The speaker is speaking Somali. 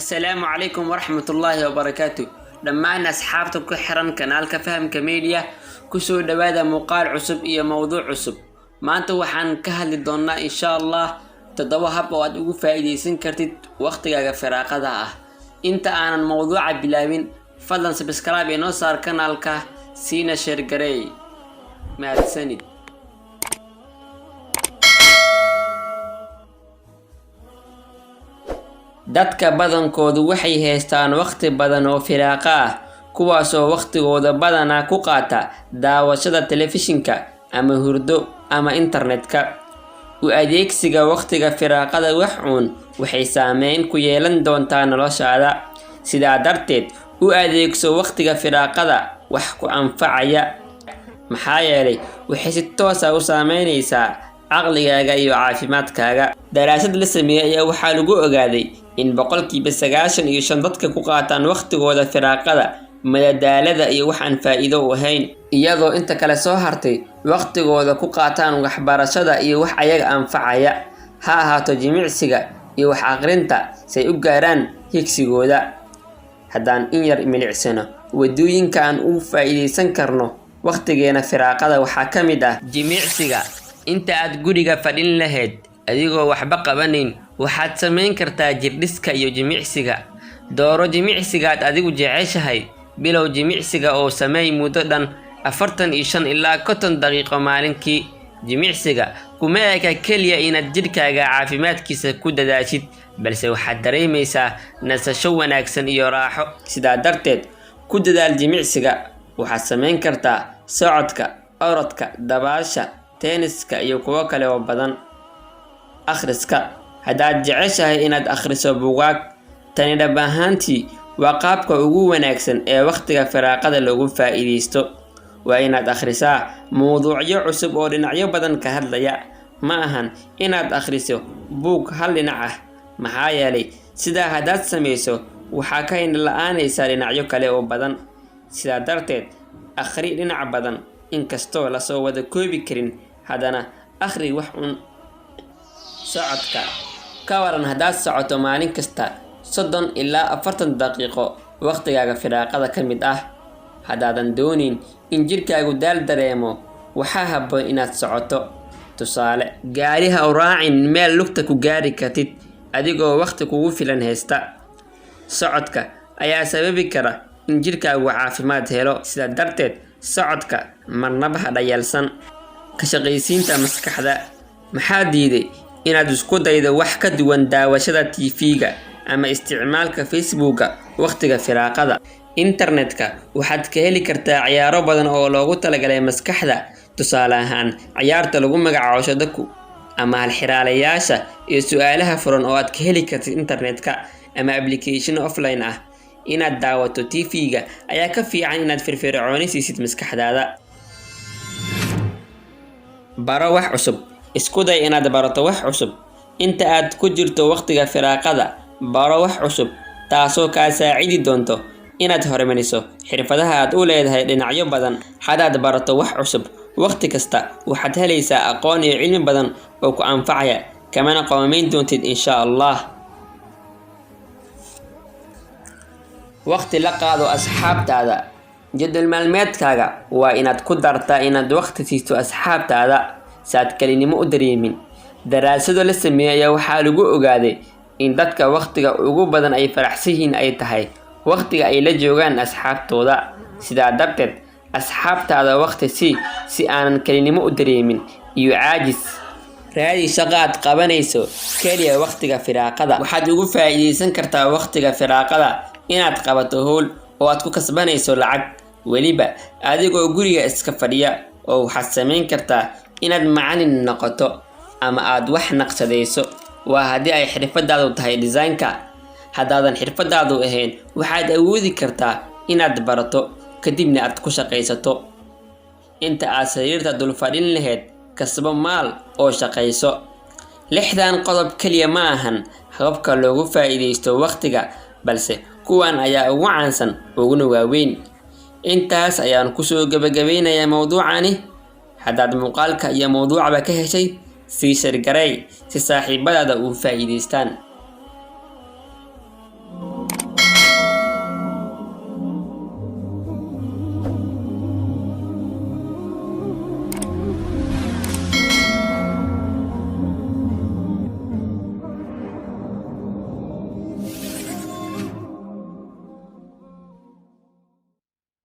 السلام عليكم ورحمة الله وبركاته. دمان أصحابتك كحرن كنال كفهم كميديا كسو دوادا مقال عصب إيا موضوع عصب ما أنت وحان كهل دونا إن شاء الله تدوهب وادوغو فايدي سنكرتد وقتك فراقة دا انت آن الموضوع بلاوين فضلا سبسكرايب نوصار كنالك سينا شرقري مع السند. dadka badankoodu waxay haystaan waqti badan oo firaaqo ah kuwaasoo waqtigooda badanaa ku qaata daawashada telefishinka ama hurdo ama internetka. u adeegsiga waqtiga firaaqada wax uun waxay saameyn ku yeelan doontaa noloshaada. sidaa darteed u adeegso waqtiga firaaqada wax ku anfacaya maxaa yeelay waxay si toos ah u saameynaysaa caqligaaga iyo caafimaadkaaga. daraasad la sameeyay ayaa waxaa lagu ogaaday in boqolkiiba 95 dadka ku qaataan waqtigooda firaaqada madadaalada iyo wax aan faa'iido u ahayn, iyadoo inta kale soo hartay waqtigooda ku qaataan waxbarashada iyo wax ayaga anfacaya, ha ahaato jimicsiga iyo wax aqrinta say u gaaraan higsigooda. haddaan in yar milicsano wadooyinka aan u faa'iideysan karno waqtigeena firaaqada waxaa ka mid ah jimicsiga. inta aad guriga fadhin lahayd adigoo waxba qabanin waxaad samayn kartaa jirdhiska iyo jimicsiga. dooro jimicsigaad adigu jeceshahay, bilow jimicsiga oo sameey muddo dhan 45 ilaa 50 daqiiqo maalinkii. jimicsiga kuma eka keliya inaad jidhkaaga caafimaadkiisa ku dadaashid, balse waxaad dareemaysaa nasasho wanaagsan iyo raaxo. sidaa darteed ku dadaal jimicsiga. waxaad samayn kartaa socodka, orodka, dabaasha, tenniska iyo kuwo kale oo badan. akhriska haddaad jeceshahay inaad akhriso buugaag, tani dhab ahaantii waa qaabka ugu wanaagsan ee waqtiga firaaqada lagu faa'iideysto. waa inaad akhrisaa mowduucyo cusub oo dhinacyo badan ka hadlaya, ma ahan inaad akhriso buug hal dhinac ah, maxaa yeelay sidaa haddaad samayso waxaa ka indhala-aanaysaa dhinacyo kale oo badan. sidaa darteed akhri dhinac badan, inkastoo lasoo wada koobi karin haddana akhri wax un. socodka ka waran haddaad socoto maalin kasta 30 ilaa 40 daqiiqo waqtigaaga firaaqada ka mid ah. haddaadan doonin in jirkaagu daal dareemo waxaa habboon inaad socoto. tusaale, gaari ha u raacin meel lugta ku gaari kartid adigoo waqti kugu filan haysta. socodka ayaa sababi kara in jirkaagu caafimaad helo. sidaa darteed socodka marnaba ha dhayalsan. ka shaqaysiinta maskaxda maxaa diiday inaad isku daydo wax ka duwan daawashada TV-ga ama isticmaalka Facebook-ga waqtiga firaaqada. internetka waxaad ka heli kartaa ciyaaro badan oo loogu talagalay maskaxda, tusaale ahaan ciyaarta lagu magacaabo Sudoku ama halxiraalayaasha iyo su'aalaha furan oo aad ka heli kartid internetka ama application offline ah. inaad daawato TV-ga ayaa ka fiican inaad firfircooni siisid maskaxdaada. baro wax cusub. isku day inaad barato wax cusub inta aad ku jirto waqtiga firaaqada. baro wax cusub taasoo kaa saacidi doonto inaad horumariso xirfadaha aad u leedahay dhinacyo badan. haddaad barato wax cusub waqti kasta waxaad helaysaa aqoon iyo cilmi badan oo ku anfacaya, kamana qoomayn doontid insha Allah. waqti la qaado asxaabtaada. jadwal maalmeedkaaga waa inaad ku dartaa inaad waqti siiso asxaabtaada saad kelinimo u dareemin. daraasado la sameeyay ayaa waxaa lagu ogaaday in dadka waqtiga ugu badan ay faraxsan yihiin ay tahay waqtiga ay la joogaan asxaabtooda. sidaa darteed asxaabtaada waqti si aanan kelinimo u dareemin iyo caajis. raadi shaqo aad qabanayso keliya waqtiga firaaqada. waxaad ugu faa'iideysan kartaa waqtiga firaaqada inaad qabato hawl oo aad ku kasbanayso lacag, weliba adigoo guriga iska fadhiya. oo waxaad samayn kartaa inaad macallin noqoto ama aad wax naqshadayso. waa haddii ay xirfadaadu tahay design-ka. haddaadan xirfadaadu ahayn waxaad awoodi kartaa inaad barato kadibna aad ku shaqaysato. inta aad sariirta dul fadhin lahayd kasbo maal oo shaqayso. 6 qodob kaliya ma ahan hababka loogu faa'iideysto waqtiga, balse kuwan ayaa ugu caansan uguna waaweyn. intaas ayaan kusoo gabagabeynayaa mowduucani. haddaad muuqaalka iyo mowduucaba ka heshay sii share garay si saaxiibadaada u faa'iideystaan.